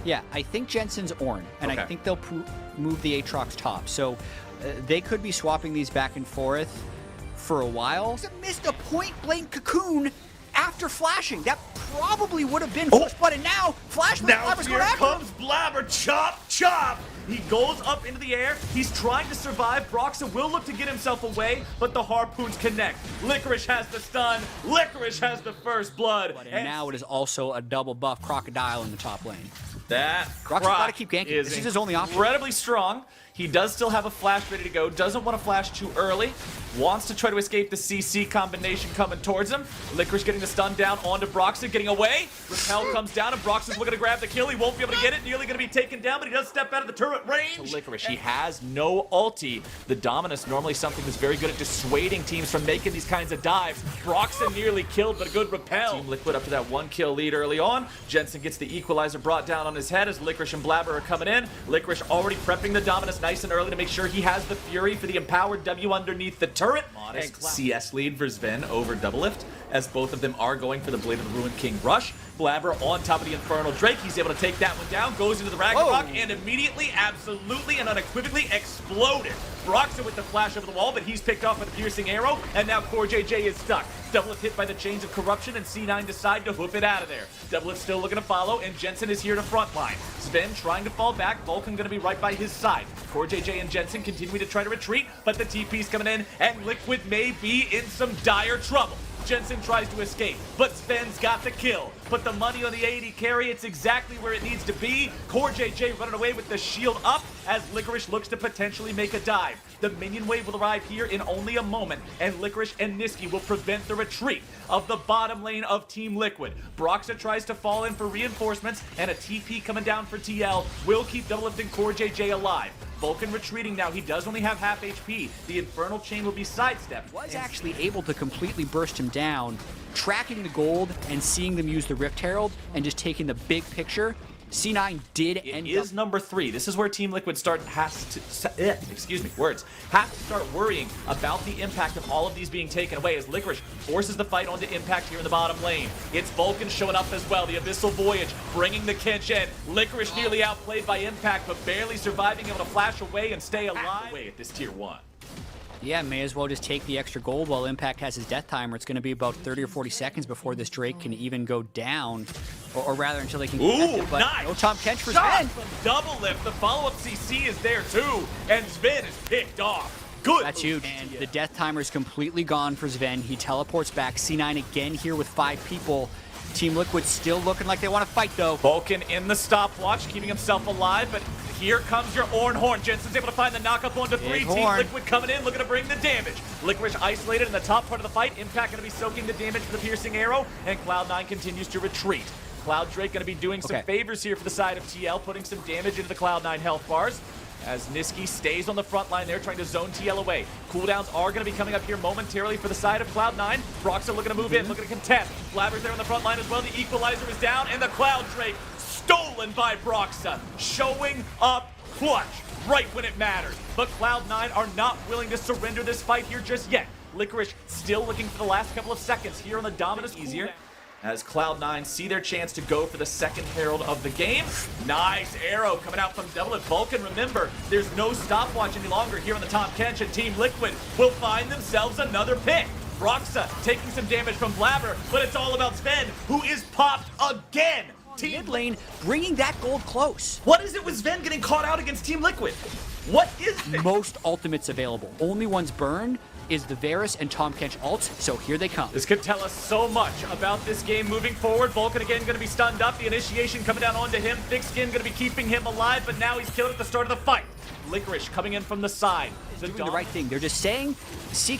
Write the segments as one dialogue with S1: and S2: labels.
S1: Yeah, I think Jensen's Ornn, and
S2: Okay.
S1: I think they'll move the Aatrox top. So they could be swapping these back and forth for a while. Missed a point-blank cocoon after flashing. That probably would have been first blood, and now Flash
S2: Now
S1: Blabber's
S2: here
S1: going after him.
S2: comes Blabber. Chop, chop. He goes up into the air. He's trying to survive. Broxah will look to get himself away, but the harpoons connect. Licorice has the stun. Licorice has the first blood.
S1: And now it is also a double buff Crocodile in the top lane.
S2: That
S1: Croc gotta keep ganking.
S2: is
S1: This is his only option.
S2: incredibly strong. He does still have a flash ready to go. Doesn't want to flash too early. Wants to try to escape the CC combination coming towards him. Licorice getting the stun down onto Broxah, getting away. Repel comes down, and Broxah's looking to grab the kill. He won't be able to get it. Nearly going to be taken down, but he does step out of the turret range. Licorice, he has no ulti. The Dominus, normally something that's very good at dissuading teams from making these kinds of dives. Broxah nearly killed, but a good repel. Team Liquid up to that 1-kill lead early on. Jensen gets the equalizer brought down on his head as Licorice and Blabber are coming in. Licorice already prepping the Dominus nice and early to make sure he has the Fury for the empowered W underneath the turret. Modest CS lead for Sven over Doublelift, as both of them are going for the Blade of the Ruined King rush. Blabber on top of the Infernal Drake. He's able to take that one down, goes into the Ragnarok, and immediately, absolutely, and unequivocally exploded. Broxah with the flash over the wall, but he's picked off with a piercing arrow, and now CoreJJ is stuck. Doublelift hit by the chains of corruption, and C9 decide to hoof it out of there. Doublelift still looking to follow, and Jensen is here to frontline. Sven trying to fall back, Vulcan gonna be right by his side. CoreJJ and Jensen continue to try to retreat, but the TP's coming in, and Liquid may be in some dire trouble. Jensen tries to escape, but Sven's got the kill. But the money on the AD carry, it's exactly where it needs to be. CoreJJ running away with the shield up as Licorice looks to potentially make a dive. The minion wave will arrive here in only a moment, and Licorice and Niski will prevent the retreat of the bottom lane of Team Liquid. Broxah tries to fall in for reinforcements, and a TP coming down for TL will keep Doublelift and CoreJJ alive. Vulcan retreating now. He does only have half HP. The Infernal Chain will be sidestepped.
S1: Was actually able to completely burst him down, tracking the gold and seeing them use the Rift Herald and just taking the big picture. C9 did end up...
S2: It is number 3. This is where Team Liquid have to start worrying about the impact of all of these being taken away as Licorice forces the fight onto Impact here in the bottom lane. It's Vulcan showing up as well. The Abyssal Voyage bringing the Kench in. Licorice nearly outplayed by Impact, but barely surviving, able to flash away and stay alive at this tier 1.
S1: Yeah, may as well just take the extra gold while Impact has his death timer. It's going to be about 30 or 40 seconds before this Drake can even go down, or rather until they can get it. But
S2: nice.
S1: no Tom Kench for
S2: Shot
S1: Sven.
S2: from Doublelift. The follow-up CC is there too, and Sven is picked off. Good.
S1: That's huge. And the death timer is completely gone for Sven. He teleports back. C9 again here with 5 people. Team Liquid still looking like they want to fight though.
S2: Vulcan in the stopwatch, keeping himself alive, but here comes your Ornn Horn. Jensen's able to find the knockup onto 3. Team Liquid coming in, looking to bring the damage. Licorice isolated in the top part of the fight. Impact going to be soaking the damage for the piercing arrow, and Cloud9 continues to retreat. Cloud Drake going to be doing some favors here for the side of TL, putting some damage into the Cloud9 health bars, as Niski stays on the front line there, trying to zone TL away. Cooldowns are going to be coming up here momentarily for the side of Cloud9. Broxah looking to move in, looking to contest. Blabber's there on the front line as well. The equalizer is down, and the Cloud Drake stolen by Broxah, showing up clutch right when it matters. But Cloud9 are not willing to surrender this fight here just yet. Licorice still looking for the last couple of seconds here on the Dominus. Easier as Cloud9 see their chance to go for the second Herald of the game. Nice arrow coming out from Doublelift. Vulcan, remember, there's no stopwatch any longer here on the top Kench, and Team Liquid will find themselves another pick. Broxah taking some damage from Blabber, but it's all about Sven, who is popped again.
S1: Mid lane bringing that gold close.
S2: What is it with Sven getting caught out against Team Liquid? What is it?
S1: Most ultimates available. Only ones burned is the Varus and Tom Kench ults, so here they come.
S2: This could tell us so much about this game moving forward. Vulcan again going to be stunned up. The initiation coming down onto him. Thick Skin going to be keeping him alive, but now he's killed at the start of the fight. Licorice coming in from the side.
S1: They're doing the right thing. They're just saying, see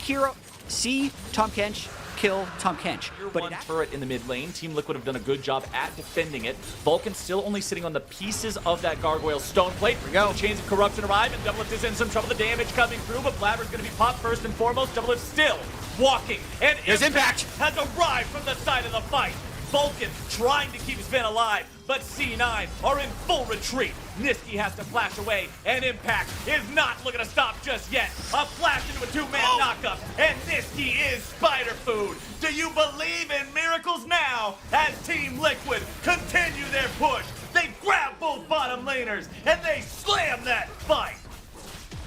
S1: Tom Kench, kill Tom Kench.
S2: But one turret in the mid lane. Team Liquid have done a good job at defending it. Vulcan still only sitting on the pieces of that gargoyle stone plate. Here we go. Chains of Corruption arrive, and Doublelift is in some trouble. The damage coming through, but Blabber's going to be popped first and foremost. Doublelift still walking, and Impact has arrived from the side of the fight. Vulcan trying to keep Sven alive, but C9 are in full retreat. Niski has to flash away, and Impact is not looking to stop just yet. A flash into a 2-man knockup, and Niski is spider food. Do you believe in miracles now as Team Liquid continue their push? They grab both bottom laners, and they slam that fight.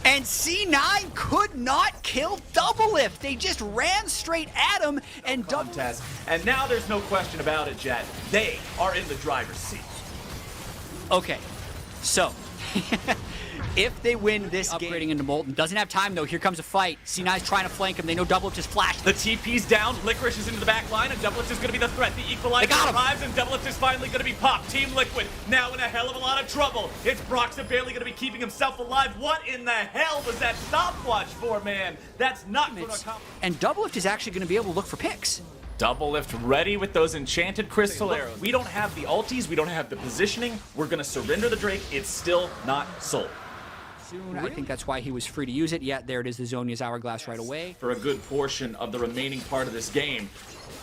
S1: And C9 could not kill Doublelift. They just ran straight at him and
S2: contest. And now there's no question about it, Jet. They are in the driver's seat.
S1: Okay, so if they win this game, upgrading into Molten, doesn't have time though. Here comes a fight. C9's trying to flank him. They know Doublelift just flashed.
S2: The TP's down. Licorice is into the back line, and Doublelift is going to be the threat. The equalizer arrives, and Doublelift is finally going to be popped. Team Liquid now in a hell of a lot of trouble. It's Broxa barely going to be keeping himself alive. What in the hell was that stopwatch for, man? That's not going to accomplish.
S1: And Doublelift is actually going to be able to look for picks.
S2: Doublelift ready with those enchanted crystal arrows. We don't have the ultis. We don't have the positioning. We're going to surrender the Drake. It's still not sold.
S1: I think that's why he was free to use it. Yeah, there it is, the Zhonya's Hourglass right away.
S2: For a good portion of the remaining part of this game.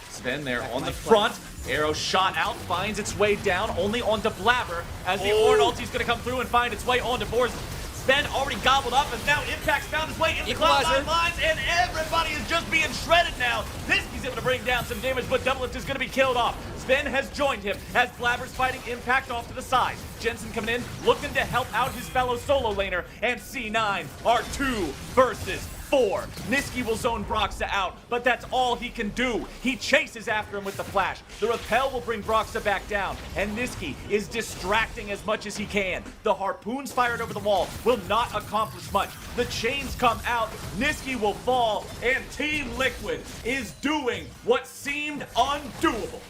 S2: Sven there on the front. Arrow shot out, finds its way down, only onto Blabber, as the Ornn ulti's going to come through and find its way onto Borz. Sven already gobbled up, and now Impact's found his way into the Cloud9 lines, and everybody is just being shredded now. Niski's able to bring down some damage, but Doublelift is going to be killed off. Sven has joined him as Blabber's fighting Impact off to the side. Jensen coming in, looking to help out his fellow solo laner, and C9 are 2 versus 4. Niski will zone Broxa out, but that's all he can do. He chases after him with the flash. The repel will bring Broxa back down, and Niski is distracting as much as he can. The harpoons fired over the wall will not accomplish much. The chains come out, Niski will fall, and Team Liquid is doing what seemed undoable.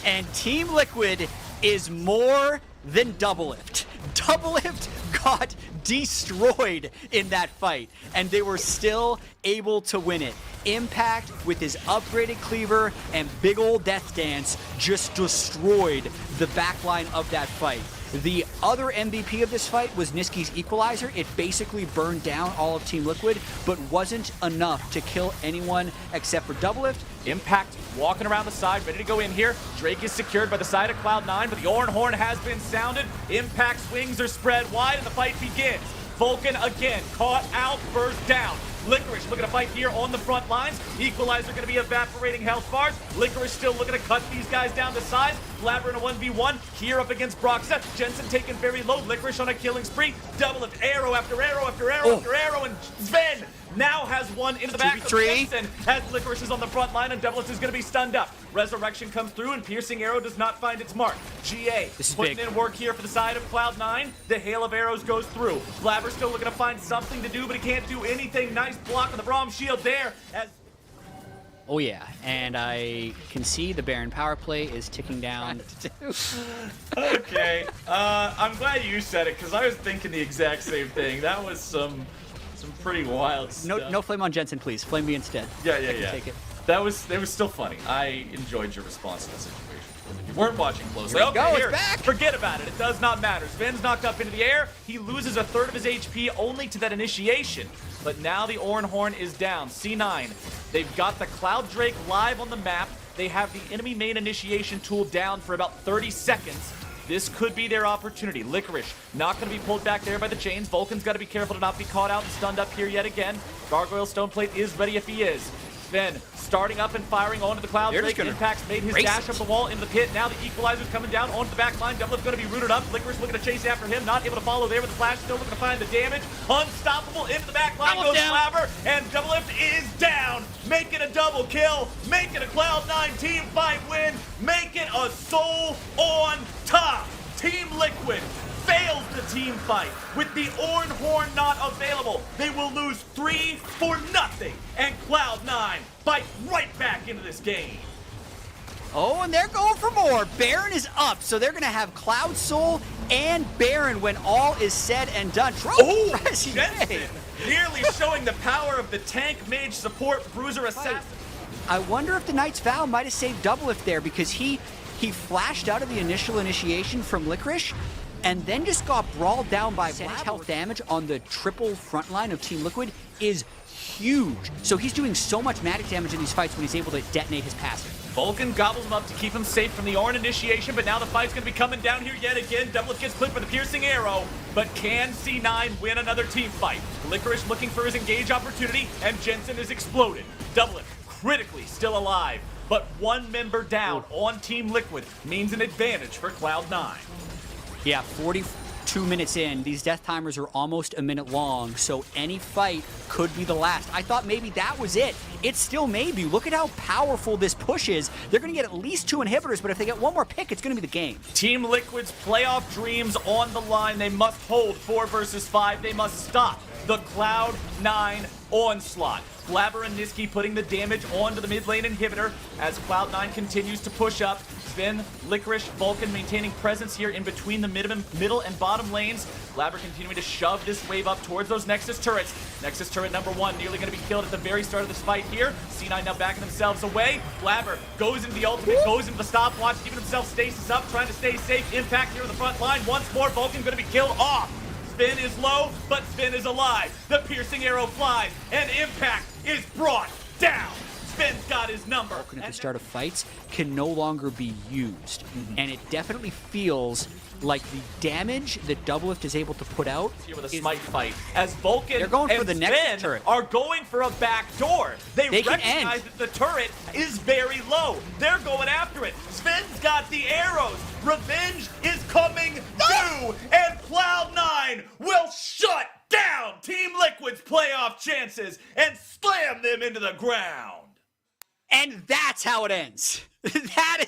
S1: And Team Liquid is more than Doublelift. Doublelift got destroyed in that fight, and they were still able to win it. Impact, with his upgraded cleaver and big old death dance, just destroyed the backline of that fight. The other MVP of this fight was Niski's equalizer. It basically burned down all of Team Liquid, but wasn't enough to kill anyone except for Doublelift.
S2: Impact walking around the side, ready to go in here. Drake is secured by the side of Cloud9, but the Ornn horn has been sounded. Impact's wings are spread wide, and the fight begins. Vulcan again, caught out, burst down. Licorice looking to fight here on the front lines. Equalizer going to be evaporating health bars. Licorice still looking to cut these guys down to size. Blabber in a 1v1 here up against Broxa. Jensen taken very low. Licorice on a killing spree. Doublelift arrow after arrow after arrow after arrow, and Sven now has one into the back of Jensen as Licorice is on the front line, and Doublelift is going to be stunned up. Resurrection comes through, and Piercing Arrow does not find its mark. GA putting in work here for the side of Cloud9. The hail of arrows goes through. Blabber still looking to find something to do, but he can't do anything. Nice block on the Braum shield there.
S1: Oh yeah, and I can see the Baron power play is ticking down.
S2: Okay, I'm glad you said it, because I was thinking the exact same thing. That was some pretty wild stuff.
S1: No flame on Jensen, please. Flame me instead.
S2: Yeah.
S1: Take it.
S2: It was still funny. I enjoyed your response to the situation. You weren't watching closely.
S1: Here we go, it's back.
S2: Forget about it. It does not matter. Sven's knocked up into the air. He loses a third of his HP only to that initiation. But now the Ornn horn is down. C9. They've got the Cloud Drake live on the map. They have the enemy main initiation tool down for about 30 seconds. This could be their opportunity. Licorice not going to be pulled back there by the chains. Vulcan's got to be careful to not be caught out and stunned up here yet again. Gargoyle Stoneplate is ready if he is. Sven starting up and firing onto the Cloud Drake. Impact's made his dash up the wall into the pit. Now the equalizer's coming down onto the back line. Doublelift's going to be rooted up. Licorice looking to chase after him. Not able to follow there with the flash. Still looking to find the damage. Unstoppable into the back line goes Blabber. And Doublelift is down. Making a double kill. Making a Cloud9 team fight win. Making a soul on top. Team Liquid fails the team fight. With the Ornn horn not available, they will lose 3-0, and Cloud9 fight right back into this game.
S1: Oh, and they're going for more. Baron is up, so they're going to have Cloud Soul and Baron when all is said and done.
S2: Oh, Jensen nearly showing the power of the tank, mage, support, bruiser, assassin.
S1: I wonder if the Knight's Vow might have saved Doublelift there, because he flashed out of the initial initiation from Licorice and then just got brawled down by Blabber. Health damage on the triple front line of Team Liquid is huge. So he's doing so much magic damage in these fights when he's able to detonate his passive.
S2: Vulcan gobbles him up to keep him safe from the Ornn initiation, but now the fight's going to be coming down here yet again. Doublelift gets clipped with the piercing arrow, but can C9 win another team fight? Licorice looking for his engage opportunity, and Jensen is exploded. Doublelift critically still alive, but one member down on Team Liquid means an advantage for Cloud9.
S1: Yeah, 42 minutes in. These death timers are almost a minute long, so any fight could be the last. I thought maybe that was it. It still may be. Look at how powerful this push is. They're going to get at least 2 inhibitors, but if they get one more pick, it's going to be the game.
S2: Team Liquid's playoff dreams on the line. They must hold 4 versus 5. They must stop the Cloud9 onslaught. Blabber and Niski putting the damage onto the mid lane inhibitor as Cloud9 continues to push up. Spin, Licorice, Vulcan maintaining presence here in between the middle and bottom lanes. Blabber continuing to shove this wave up towards those Nexus turrets. Nexus turret number 1 nearly going to be killed at the very start of this fight here. C9 now backing themselves away. Blabber goes into the ultimate, goes into the stopwatch, giving himself stasis up, trying to stay safe. Impact here on the front line. Once more, Vulcan going to be killed off. Spin is low, but Spin is alive. The piercing arrow flies, and Impact is brought down. Spin's got his number.
S1: Vulcan at the start of fights can no longer be used, and it definitely feels like the damage that Doublelift is able to put out
S2: here with a smite fight as Vulcan
S1: they're going for
S2: and
S1: the
S2: Spin
S1: next turret.
S2: Are going for a back door. They
S1: can
S2: recognize
S1: end.
S2: that the turret is very low. They're going after it. Spin's got the arrows. Revenge is coming due, and Cloud9 will shut down Team Liquid's playoff chances and slam them into the ground.
S1: And that's how it ends. That is